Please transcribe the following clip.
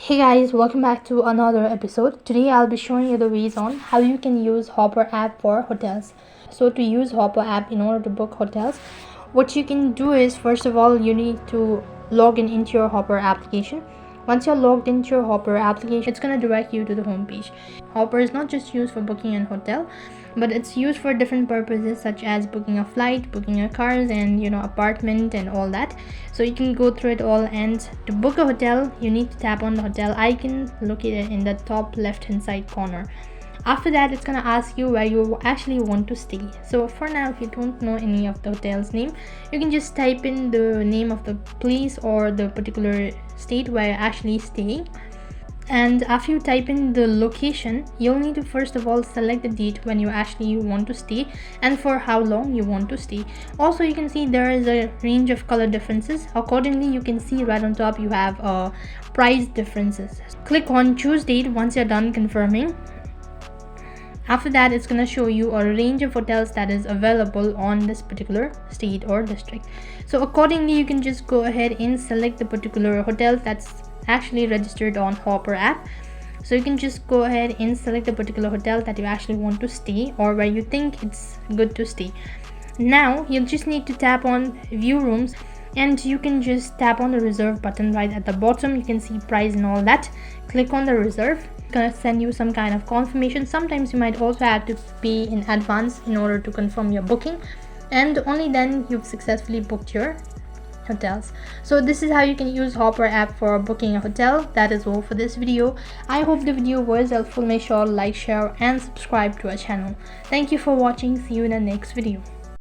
Hey guys, welcome back to another episode. Today I'll be showing you the ways on how you can use Hopper app for hotels. So to use Hopper app in order to book hotels, what you can do is, first of all, you need to log in into your Hopper application. Once you're logged into your Hopper application, it's going to direct you to the home page. Hopper is not just used for booking a hotel, but it's used for different purposes such as booking a flight, booking a cars, and apartment and all that. So you can go through it all, and to book a hotel you need to tap on the hotel icon located in the top left hand side corner. After that, it's gonna ask you where you actually want to stay. So for now, if you don't know any of the hotel's name, you can just type in the name of the place or the particular state where you're actually staying. And after you type in the location, you'll need to first of all select the date when you actually want to stay and for how long you want to stay. Also, you can see there is a range of color differences. Accordingly, you can see right on top you have price differences. Click on choose date once you're done confirming. After that, it's going to show you a range of hotels that is available on this particular state or district. So accordingly, you can just go ahead and select the particular hotel that's actually registered on Hopper app. So you can just go ahead and select the particular hotel that you actually want to stay or where you think it's good to stay. Now you'll just need to tap on view rooms, and you can just tap on the reserve button right at the bottom. You can see price and all that. Click on the reserve. It's gonna send you some kind of confirmation. Sometimes you might also have to pay in advance in order to confirm your booking, and only then you've successfully booked your hotels. So this is how you can use Hopper app for booking a hotel. That is all for this video. I hope the video was helpful. Make sure to like, share and subscribe to our channel. Thank you for watching. See you in the next video.